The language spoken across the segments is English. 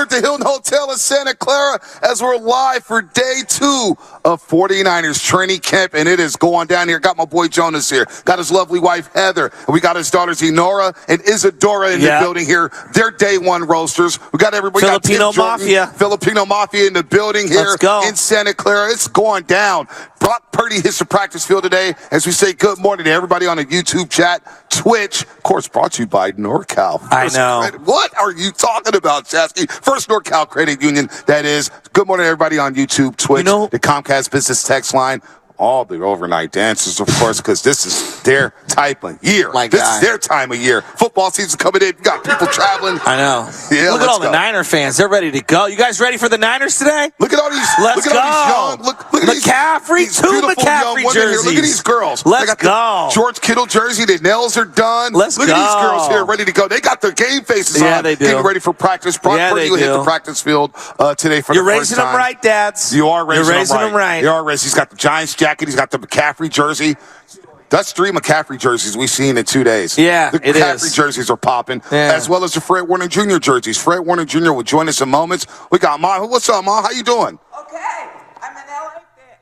here at the Hilton Hotel in Santa Clara as we're live for day 2 of 49ers training camp, and it is going down here. Got my boy Jonas here. Got his lovely wife Heather. And we got his daughters Enora and Isadora in the building here. They're day 1 roasters. We got everybody. Filipino Mafia. Filipino Mafia in the building here in Santa Clara. It's going down. Brock Purdy hits the practice field today as we say good morning to everybody on the YouTube chat, Twitch. Of course, brought to you by NorCal. I know. What are you talking about, Chasky? First NorCal Credit Union, that is. Good morning, everybody on YouTube, Twitch, the Comcast Business Text Line. All the overnight dances, of course, because this is their type of year. This is their time of year. Football season coming in. You got people traveling. I know. Yeah, look at all the Niner fans. They're ready to go. You guys ready for the Niners today? Look at all these. Let's go. All these young, look at McCaffrey, these beautiful McCaffrey young jerseys. Here. Look at these girls. Let's go. George Kittle jersey. The nails are done. Let's look go. Look at these girls here ready to go. They got their game faces on. Yeah, they do. Getting ready for practice. Brock Purdy will hit the practice field today for the first time. You're raising them right, dads. You are raising them right. You are raising. He's got the Giants jacket. He's got the McCaffrey jersey. That's 3 McCaffrey jerseys we've seen in 2 days. Yeah, the McCaffrey jerseys are popping, as well as the Fred Warner Jr. jerseys. Fred Warner Jr. will join us in moments. We got Ma. What's up, Ma? How you doing? Okay. I'm an LA fan.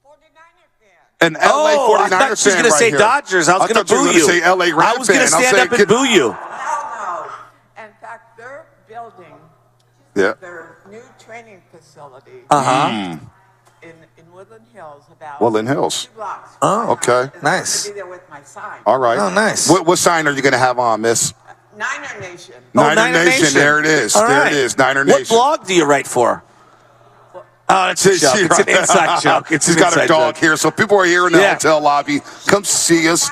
49er fan. An LA 49er fan. I thought she was going to say Dodgers. I was going to boo you. Say LA Rams I was going to stand up and boo you. No. In fact, they're building their new training facility. In Woodland Hills, about Woodland Hills. 2 blocks. Oh, okay. Nice. I'll be there with my sign. All right. Oh, nice. What sign are you going to have on, Miss? Niner Nation. Niner Nation. There it is. All there right. it is. Niner Nation. What blog do you write for? Oh, it's a joke. It's an inside joke. She's got a dog here, so people are here in the hotel lobby. Come see us.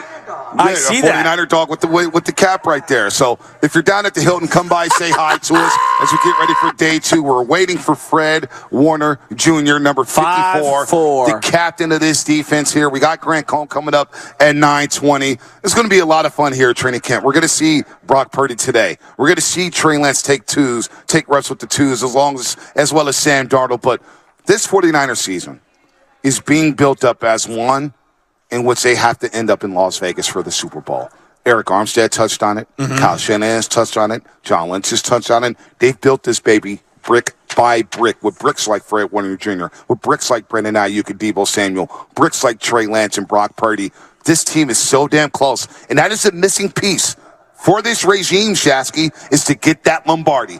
I see a that. 49er dog with the cap right there. So if you're down at the Hilton, come by, say hi to us as we get ready for day 2. We're waiting for Fred Warner Jr., number 54, the captain of this defense here. We got Grant Cohn coming up at 9:20. It's going to be a lot of fun here at training camp. We're going to see Brock Purdy today. We're going to see Trey Lance take reps with the twos, as well as Sam Darnold. But this 49er season is being built up as one in which they have to end up in Las Vegas for the Super Bowl. Eric Armstead touched on it. Kyle Shanahan's touched on it. John Lynch has touched on it. They've built this baby brick by brick with bricks like Fred Warner Jr., with bricks like Brandon Ayuk and Deebo Samuel, bricks like Trey Lance and Brock Purdy. This team is so damn close, and that is a missing piece for this regime, Shasky, is to get that Lombardi,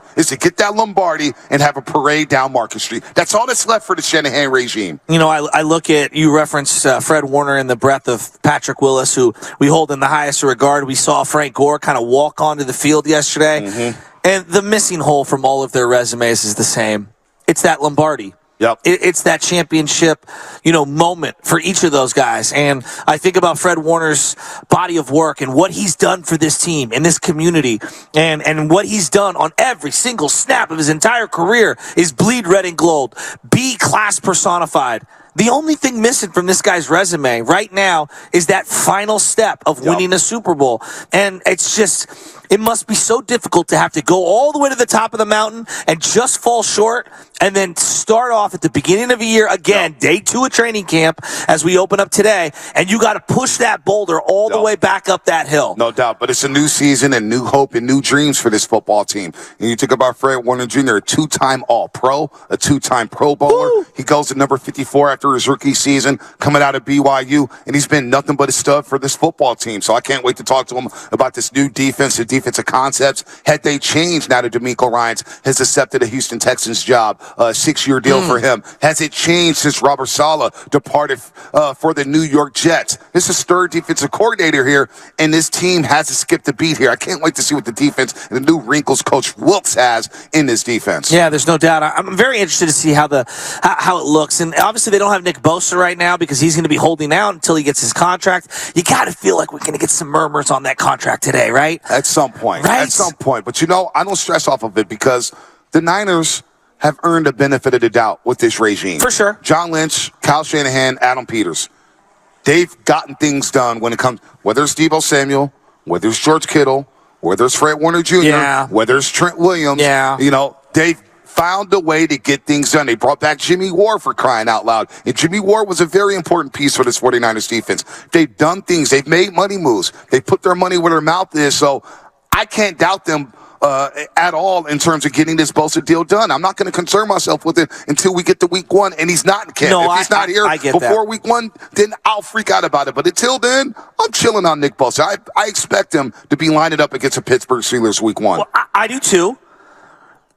and have a parade down Market Street. That's all that's left for the Shanahan regime. You know, I look at, you referenced Fred Warner in the breath of Patrick Willis, who we hold in the highest regard. We saw Frank Gore kind of walk onto the field yesterday. And the missing hole from all of their resumes is the same. It's that Lombardi. Yep. It's that championship, moment for each of those guys. And I think about Fred Warner's body of work and what he's done for this team and this community and what he's done on every single snap of his entire career is bleed red and gold, be class personified. The only thing missing from this guy's resume right now is that final step of winning a Super Bowl. And it must be so difficult to have to go all the way to the top of the mountain and just fall short and then start off at the beginning of a year again, day 2 of training camp as we open up today, and you got to push that boulder all the way back up that hill. No doubt, but it's a new season and new hope and new dreams for this football team. And you think about Fred Warner Jr., a 2-time All-Pro, a 2-time Pro Bowler. Woo! He goes to number 54 after his rookie season, coming out of BYU, and he's been nothing but a stud for this football team. So I can't wait to talk to him about this new defensive concepts. Had they changed now that DeMeco Ryans has accepted a Houston Texans job, a 6-year deal for him? Has it changed since Robert Saleh departed for the New York Jets? This is 3rd defensive coordinator here, and this team hasn't skipped a beat here. I can't wait to see what the defense and the new wrinkles Coach Wilkes has in this defense. Yeah, there's no doubt. I'm very interested to see how it looks. And obviously they don't have Nick Bosa right now because he's going to be holding out until he gets his contract. You got to feel like we're going to get some murmurs on that contract today, right? At some point. Right? At some point. But, I don't stress off of it because the Niners have earned the benefit of the doubt with this regime. For sure. John Lynch, Kyle Shanahan, Adam Peters. They've gotten things done when it comes, whether it's Deebo Samuel, whether it's George Kittle, whether it's Fred Warner Jr., whether it's Trent Williams. They've found a way to get things done. They brought back Jimmy Ward for crying out loud. And Jimmy Ward was a very important piece for this 49ers defense. They've done things. They've made money moves. They put their money where their mouth is. So I can't doubt them at all in terms of getting this Bosa deal done. I'm not going to concern myself with it until we get to week 1, and he's not in camp. No, if he's not here before week 1, then I'll freak out about it. But until then, I'm chilling on Nick Bosa. I expect him to be lining up against the Pittsburgh Steelers week 1. Well, I do too.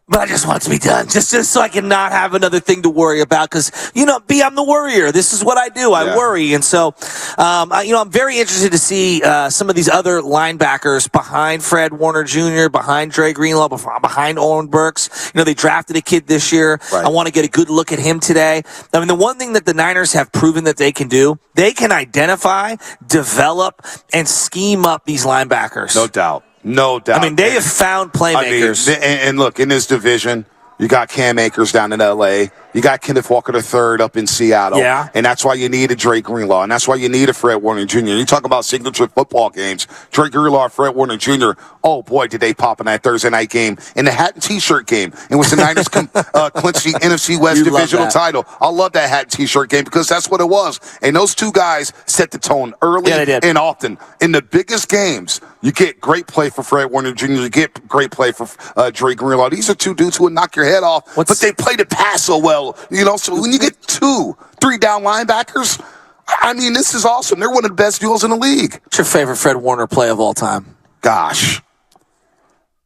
But I just want it to be done, just so I can not have another thing to worry about. Because, I'm the worrier. This is what I do. I worry. And so, I'm very interested to see some of these other linebackers behind Fred Warner Jr., behind Dre Greenlaw, behind Owen Burks. They drafted a kid this year. Right. I want to get a good look at him today. I mean, the one thing that the Niners have proven that they can do, they can identify, develop, and scheme up these linebackers. No doubt. No doubt. I mean, they have found playmakers. And look, in this division, you got Cam Akers down in L.A., you got Kenneth Walker III up in Seattle. Yeah. And that's why you need a Dre Greenlaw, and that's why you need a Fred Warner Jr. You talk about signature football games. Dre Greenlaw, Fred Warner Jr., oh, boy, did they pop in that Thursday night game. In the hat and T-shirt game, in which the Niners clinched the NFC West divisional title. I love that hat and T-shirt game because that's what it was. And those two guys set the tone early and often. In the biggest games, you get great play for Fred Warner Jr., you get great play for Dre Greenlaw. These are two dudes who would knock your head off, but they play the pass so well. So when you get 2-3 down linebackers, I mean, this is awesome. They're one of the best duels in the league. What's your favorite Fred Warner play of all time? Gosh.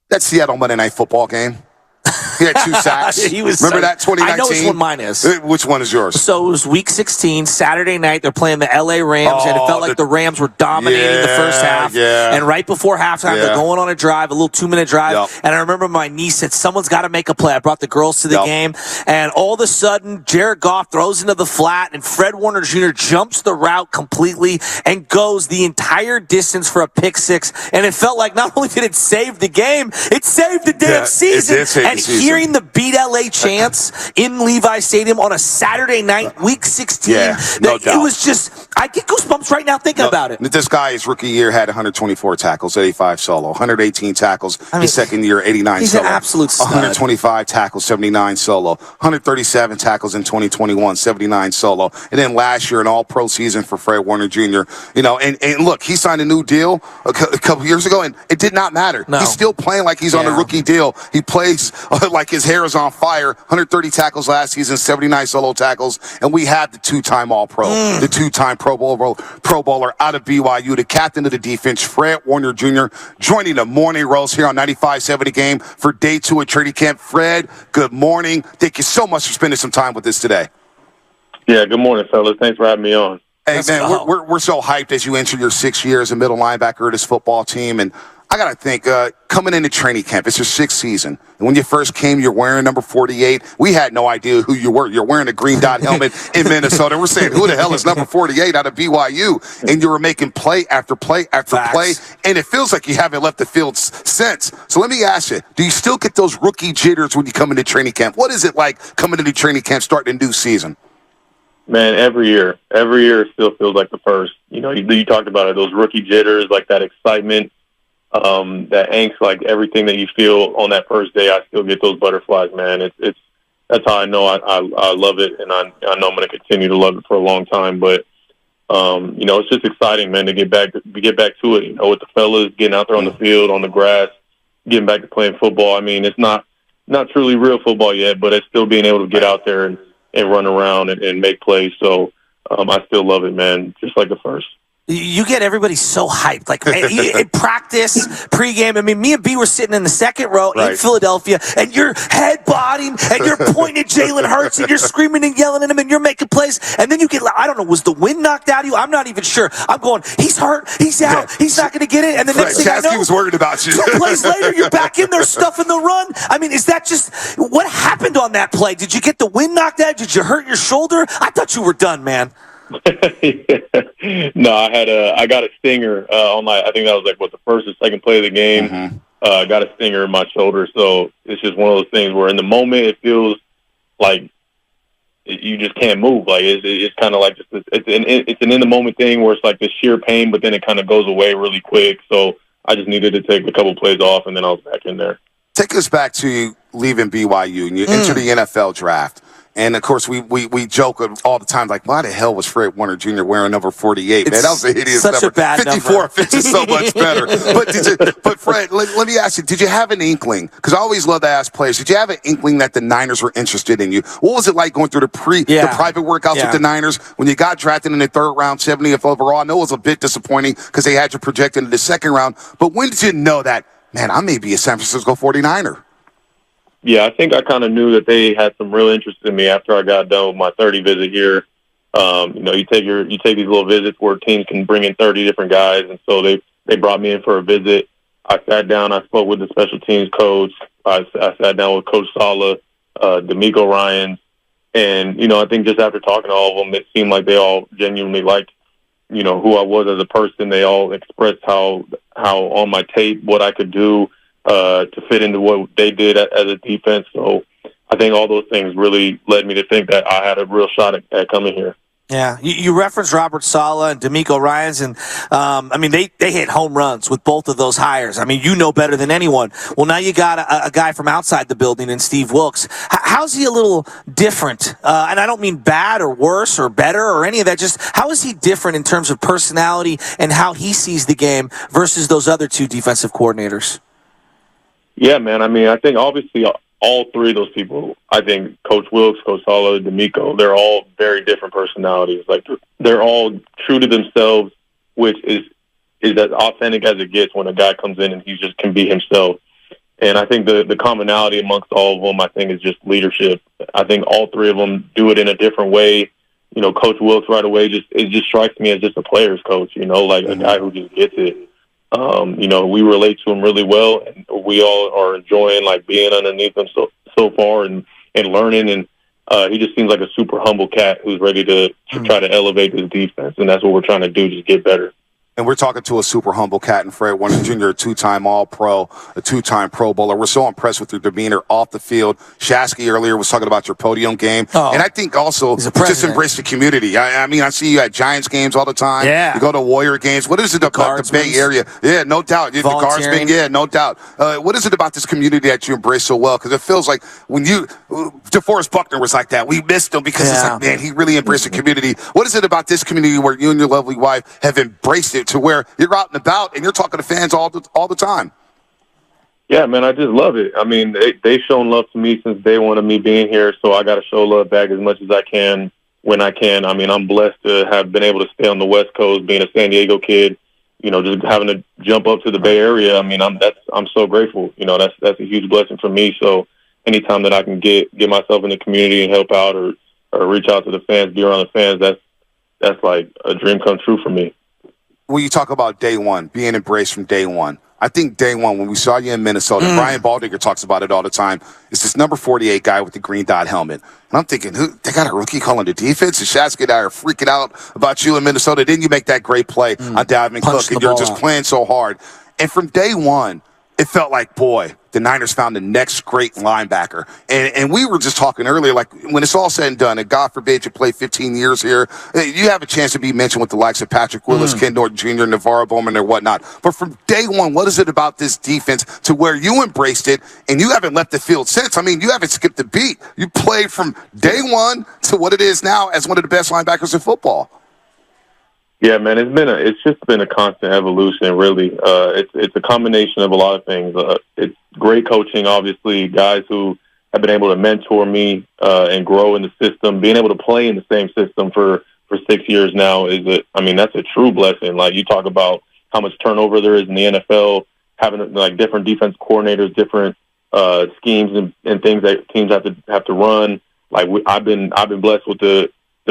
That Seattle Monday Night Football game. He had 2 sacks. Remember that 2019? I know which one mine is. Which one is yours? So it was week 16, Saturday night. They're playing the L.A. Rams, and it felt like the Rams were dominating the first half. Yeah. And right before halftime, they're going on a drive, a little 2-minute drive. Yep. And I remember my niece said, someone's got to make a play. I brought the girls to the game. And all of a sudden, Jared Goff throws into the flat, and Fred Warner Jr. jumps the route completely and goes the entire distance for a pick 6. And it felt like not only did it save the game, it saved the damn season. It did save the season. Hearing the Beat LA chants in Levi Stadium on a Saturday night, week 16, no doubt. It was just, I get goosebumps right now thinking about it. This guy, his rookie year, had 124 tackles, 85 solo, 118 tackles. His second year, 89 he's solo. He's an absolute stud. 125 tackles, 79 solo. 137 tackles in 2021, 79 solo. And then last year, an all-pro season for Fred Warner Jr. And look, he signed a new deal a couple years ago, and it did not matter. No. He's still playing like he's on a rookie deal. He plays like his hair is on fire. 130 tackles last season, 79 solo tackles, and we have the 2-time All-Pro, the 2-time Pro Bowler out of BYU, the captain of the defense, Fred Warner Jr., joining the morning roast here on 95.7 The Game for day 2 at training camp. Fred, good morning. Thank you so much for spending some time with us today. Yeah, good morning, fellas. Thanks for having me on. Hey, man, we're so hyped as you enter your 6th year as a middle linebacker of this football team, and I got to think, coming into training camp, it's your 6th season. And when you first came, you're wearing number 48. We had no idea who you were. You're wearing a green dot helmet in Minnesota. We're saying, who the hell is number 48 out of BYU? And you were making play after play after play. And it feels like you haven't left the field since. So let me ask you, do you still get those rookie jitters when you come into training camp? What is it like coming into training camp, starting a new season? Man, every year it still feels like the first. You talked about it, those rookie jitters, like that excitement. That angst, like everything that you feel on that first day, I still get those butterflies, man. That's how I know I love it, and I know I'm going to continue to love it for a long time. But it's just exciting, man, to get back to it. With the fellas getting out there on the field, on the grass, getting back to playing football. I mean, it's not truly real football yet, but it's still being able to get out there and run around and make plays. So I still love it, man. Just like the first. You get everybody so hyped. Like in practice, pregame. I mean, me and B were sitting in the second row in Philadelphia, and you're headbutting, and you're pointing at Jalen Hurts, and you're screaming and yelling at him, and you're making plays. And then you get, I don't know, was the wind knocked out of you? I'm not even sure. I'm going, he's hurt, he's out, he's not going to get it. And the next thing I know, was worried about you. 2 plays later, you're back in there stuffing the run. I mean, is that just what happened on that play? Did you get the wind knocked out? Did you hurt your shoulder? I thought you were done, man. No, I got a stinger on I think that was like the first or second play of the game. Mm-hmm. Got a stinger in my shoulder, so it's just one of those things where in the moment it feels like you just can't move. Like it's kind of like it's an in the moment thing where it's like the sheer pain, but then it kind of goes away really quick. So I just needed to take a couple plays off, and then I was back in there. Take us back to you leaving BYU and you enter the NFL draft. And, of course, we joke all the time, like, why the hell was Fred Warner Jr. wearing number 48? Man, that was a hideous such number. A bad 54 number. fits it so much better. But Fred, let me ask you, did you have an inkling? Because I always love to ask players, did you have an inkling that the Niners were interested in you? What was it like going through the private workouts with the Niners when you got drafted in the third round, 70th overall? I know it was a bit disappointing because they had you projected in the second round. But when did you know that, man, I may be a San Francisco 49er? Yeah, I think I kind of knew that they had some real interest in me after I got done with my 30 visit here. You take these little visits where teams can bring in 30 different guys, and so they brought me in for a visit. I sat down, I spoke with the special teams coach. I sat down with Coach Saleh, D'Amico Ryans, and I think just after talking to all of them, it seemed like they all genuinely liked who I was as a person. They all expressed how on my tape what I could do to fit into what they did as a defense. So I think all those things really led me to think that I had a real shot at coming here. Yeah, you referenced Robert Saleh and D'Amico Ryans, and they hit home runs with both of those hires. I mean, you know better than anyone. Well, now you got a guy from outside the building in Steve Wilks. How's he a little different? And I don't mean bad or worse or better or any of that. Just how is he different in terms of personality and how he sees the game versus those other two defensive coordinators? Yeah, man. I mean, I think obviously all three of those people, I think Coach Wilks, Coach Saleh, D'Amico, they're all very different personalities. Like they're all true to themselves, which is as authentic as it gets when a guy comes in and he just can be himself. And I think the commonality amongst all of them, I think, is just leadership. I think all three of them do it in a different way. Coach Wilks right away it just strikes me as just a player's coach. Like a guy who just gets it. We relate to him really well, and we all are enjoying like being underneath him so far and learning. And he just seems like a super humble cat who's ready to try to elevate his defense, and that's what we're trying to do, just get better. And we're talking to a super humble cat in Fred Warner Jr., a two-time All-Pro, a two-time Pro Bowler. We're so impressed with your demeanor off the field. Shasky earlier was talking about your podium game. And I think also just embrace the community. I mean, I see you at Giants games all the time. Yeah. You go to Warrior games. What is it about the Bay Area? Yeah, no doubt. The Guardsmen, yeah, no doubt. What is it about this community that you embrace so well? Because it feels like when DeForest Buckner was like that. We missed him because it's like, man, he really embraced the community. What is it about this community where you and your lovely wife have embraced it to where you're out and about and you're talking to fans all the time? Yeah, man, I just love it. I mean, they've shown love to me since day one of me being here, so I got to show love back as much as I can when I can. I mean, I'm blessed to have been able to stay on the West Coast, being a San Diego kid, just having to jump up to the Bay Area. I mean, I'm so grateful. That's a huge blessing for me. So anytime that I can get myself in the community and help out or reach out to the fans, be around the fans, that's like a dream come true for me. When you talk about day one, being embraced from day one, I think day one, when we saw you in Minnesota, Brian Baldinger talks about it all the time, it's this number 48 guy with the green dot helmet. And I'm thinking, they got a rookie calling the defense? And Shasky and I are freaking out about you in Minnesota. Didn't you make that great play on Dalvin Cook? And you're just playing so hard. And from day one, it felt like, boy, the Niners found the next great linebacker. And we were just talking earlier, like, when it's all said and done, and God forbid you play 15 years here, you have a chance to be mentioned with the likes of Patrick Willis, Ken Norton Jr., Navarro Bowman, and whatnot. But from day one, what is it about this defense to where you embraced it, and you haven't left the field since? I mean, you haven't skipped a beat. You played from day one to what it is now as one of the best linebackers in football. Yeah, man, it's just been a constant evolution, really. It's a combination of a lot of things. It's great coaching, obviously, guys who have been able to mentor me and grow in the system. Being able to play in the same system for 6 years now that's a true blessing. Like, you talk about how much turnover there is in the NFL, having like different defense coordinators, different schemes and things that teams have to run. Like, I've been blessed with the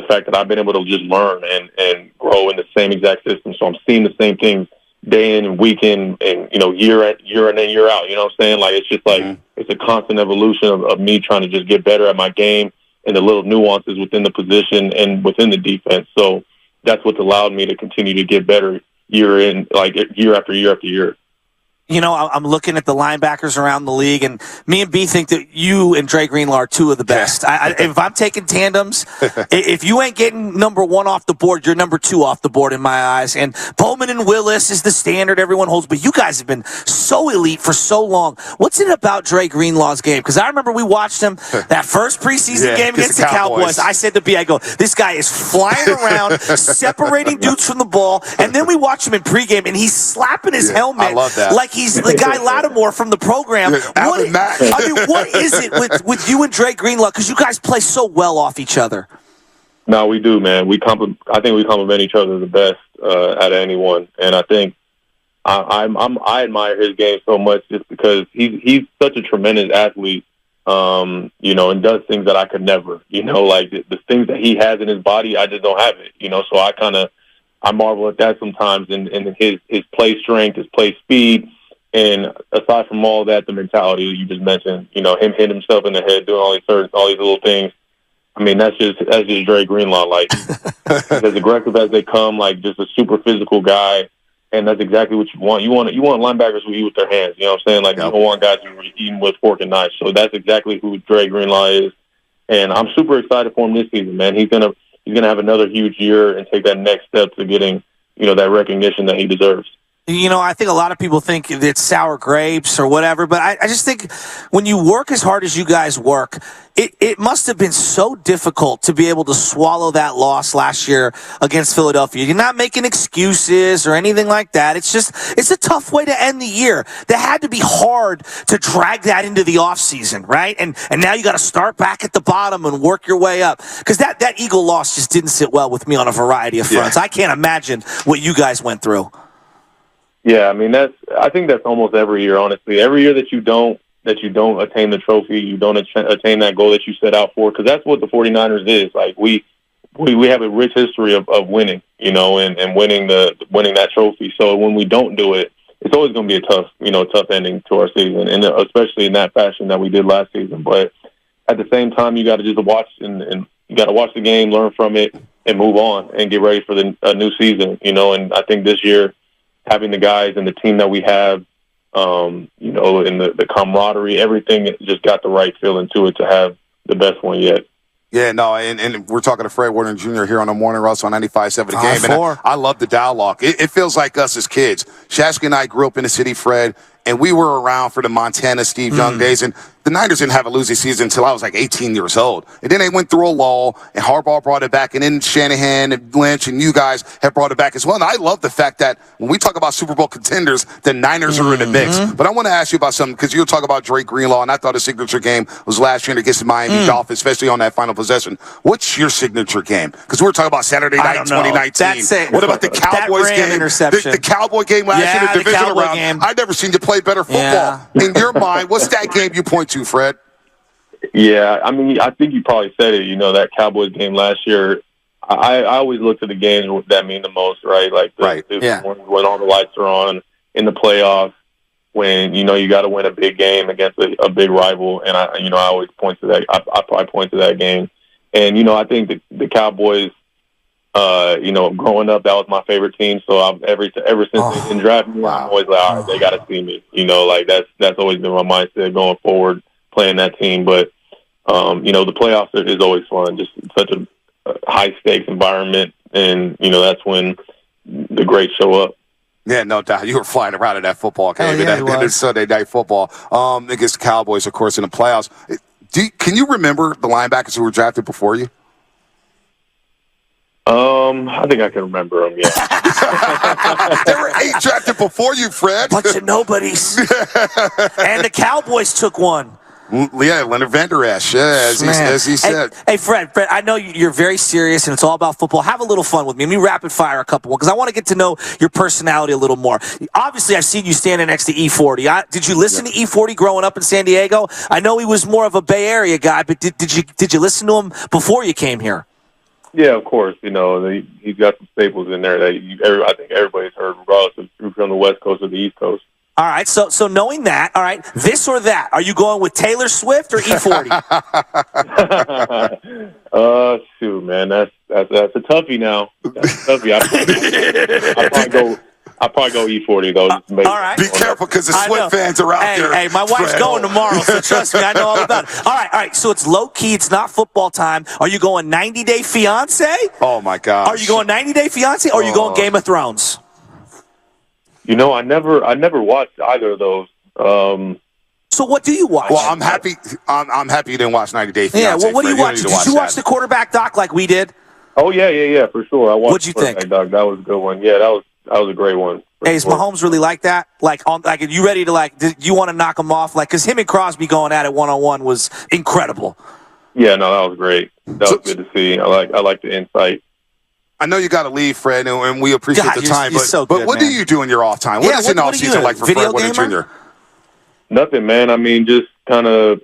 fact that I've been able to just learn and grow in the same exact system. So I'm seeing the same things day in and week in and, year in and year out. You know what I'm saying? Like, it's just like it's a constant evolution of me trying to just get better at my game and the little nuances within the position and within the defense. So that's what's allowed me to continue to get better year after year after year. I'm looking at the linebackers around the league, and me and B think that you and Dre Greenlaw are two of the best. If I'm taking tandems, if you ain't getting number one off the board, you're number two off the board in my eyes. And Bowman and Willis is the standard everyone holds, but you guys have been so elite for so long. What's it about Dre Greenlaw's game? Because I remember we watched him that first preseason game against the Cowboys. I said to B, I go, this guy is flying around, separating dudes from the ball, and then we watch him in pregame, and he's slapping his helmet. I love that. Like he's the guy Lattimore from the program. What is it with you and Dre Greenlaw? Because you guys play so well off each other. No, we do, man. I think we complement each other the best out of anyone, and I think I admire his game so much just because he's such a tremendous athlete, and does things that I could never, like the things that he has in his body, I just don't have it, so I marvel at that sometimes in his play strength, his play speed. And aside from all that, the mentality you just mentioned, him hitting himself in the head, doing all these little things. I mean, that's just Dre Greenlaw, like as aggressive as they come, like just a super physical guy, and that's exactly what you want. You want linebackers who eat with their hands. You know what I'm saying? Like you don't want guys who are eating with fork and knife. So that's exactly who Dre Greenlaw is, and I'm super excited for him this season, man. He's gonna have another huge year and take that next step to getting that recognition that he deserves. I think a lot of people think it's sour grapes or whatever, but I just think when you work as hard as you guys work, it must have been so difficult to be able to swallow that loss last year against Philadelphia. You're not making excuses or anything like that. It's a tough way to end the year. That had to be hard to drag that into the offseason, right? And now you got to start back at the bottom and work your way up. Because that Eagle loss just didn't sit well with me on a variety of fronts. I can't imagine what you guys went through. Yeah, I mean I think that's almost every year, honestly. Every year that you don't attain the trophy, you don't attain that goal that you set out for, because that's what the 49ers is. Like we have a rich history of winning, and winning that trophy. So when we don't do it, it's always going to be a tough ending to our season, and especially in that fashion that we did last season. But at the same time, you got to just watch and you got to watch the game, learn from it, and move on and get ready for a new season. And I think this year, having the guys and the team that we have, and the camaraderie, everything just got the right feeling to it to have the best one yet. Yeah, no, and we're talking to Fred Warner Jr. here on the Morning Rush on 95.7 The Game. And I love the dialogue. It feels like us as kids. Shasky and I grew up in the city, Fred, and we were around for the Montana Steve Young days. And the Niners didn't have a losing season until I was like 18 years old. And then they went through a lull, and Harbaugh brought it back, and then Shanahan and Lynch and you guys have brought it back as well. And I love the fact that when we talk about Super Bowl contenders, the Niners are in the mix. But I want to ask you about something, because you were talking about Dre Greenlaw, and I thought his signature game was last year against the Miami Dolphins, especially on that final possession. What's your signature game? Because we were talking about Saturday night 2019. What about the Cowboys game? Interception. The Cowboy game last year, the divisional round. Game. I've never seen you play better football. Yeah. In your mind, what's that game you point to, Fred? Yeah, I mean, I think you probably said it. That Cowboys game last year, I always look at the games that mean the most, right? Like when all the lights are on in the playoffs, when you got to win a big game against a big rival, and I always point to that. I probably point to that game, and I think the Cowboys. Growing up, that was my favorite team. So ever since they didn't draft me, I'm always like, all right, they got to see me. That's always been my mindset going forward, playing that team. But the playoffs is always fun. Just such a high stakes environment, and that's when the greats show up. Yeah, no doubt. You were flying around in that football game, that Sunday Night Football against the Cowboys, of course, in the playoffs. Can you remember the linebackers who were drafted before you? I think I can remember them, yeah. There were 8 drafted before you, Fred. Bunch of nobodies. And the Cowboys took one. Yeah, Leonard Vander Esch, as he said. Hey, Fred, I know you're very serious and it's all about football. Have a little fun with me. Let me rapid fire a couple, because I want to get to know your personality a little more. Obviously, I've seen you standing next to E40. Did you listen to E40 growing up in San Diego? I know he was more of a Bay Area guy, but did you listen to him before you came here? Yeah, of course. He's got some staples in there that I think everybody's heard, regardless if you're from the West Coast or the East Coast. All right, so knowing that, all right, this or that, are you going with Taylor Swift or E40? Shoot, man, that's a toughie now. That's a toughie. I probably go I'll probably go E40 though. Just all right. Be careful because the I Swift know. fans are out there. Hey, my wife's Fred. going tomorrow, so trust me, I know all about it. All right. So it's low key. It's not football time. Are you going 90 Day Fiance? Oh my gosh. Are you going 90 Day Fiance? Or are you going Game of Thrones? You know, I never watched either of those. So what do you watch? Well, I'm happy. I'm happy you didn't watch 90 Day Fiance. Yeah. Well, what do Fred. you watch? don't need Did to you watch that. the quarterback doc like we did? Oh yeah, for sure. I watched. What'd you think? Dog. That was a good one. Yeah, that was a great one. Hey, is Mahomes really like that? Like, are you ready to do you want to knock him off? Like, because him and Crosby going at it 1-on-1 was incredible. Yeah, no, that was great. That was good to see. I like the insight. I know you got to leave, Fred, and we appreciate God, the time. you're but so but good, what man. do you do in your off time? What is an what off are you season a like for video Fred Warner gamer? Jr.? Nothing, man. I mean, just kind of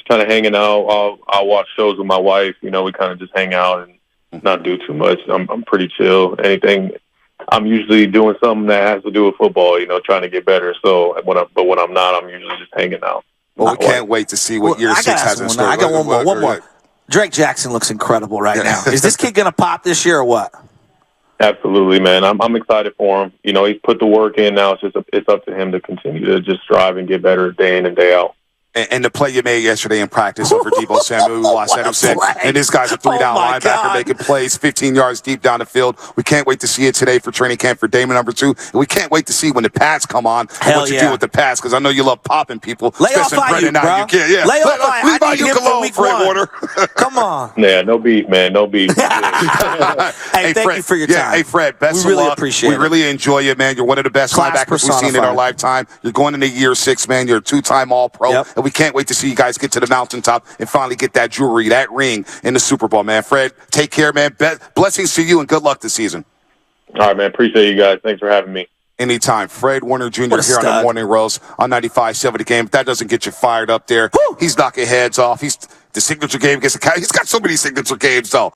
hanging out. I'll watch shows with my wife. You know, we kind of just hang out and not do too much. I'm pretty chill. Anything. I'm usually doing something that has to do with football. You know, trying to get better. So when I'm not, I'm usually just hanging out. Well, we can't wait to see what year 6 has in store. I got one more. Drake Jackson looks incredible right now. Is this kid going to pop this year or what? Absolutely, man. I'm excited for him. You know, he's put the work in now. It's up to him to continue to just strive and get better day in and day out. And the play you made yesterday in practice over Deebo Samuel, we watched that. Said, and this guy's a 3-down linebacker God. making plays 15 yards deep down the field. We can't wait to see it today for training camp for Damon number 2. And we can't wait to see when the pads come on and what you do with the pads, because I know you love popping people. Lay off Ayuk, bro. You can't, yeah. Lay off Ayuk. Leave I need him Ayuk for alone, week Fred 1. Warner. Come on. Yeah, no beef, man. No beef. Hey, thank Fred, you for your time. Hey, Fred, best we really of luck. appreciate it. We really enjoy you, man. You're one of the best Class linebackers we've seen in our lifetime. You're going into year 6, man. You're a 2-time All-Pro. Yep. And we can't wait to see you guys get to the mountaintop and finally get that jewelry, that ring in the Super Bowl, man. Fred, take care, man. Blessings to you and good luck this season. All right, man. Appreciate you guys. Thanks for having me. Anytime. Fred Warner Jr. here stud. on the Morning Roast on 95.7 The Game. If that doesn't get you fired up there, he's knocking heads off. He's the signature game against the Cowboys. He's got so many signature games, though.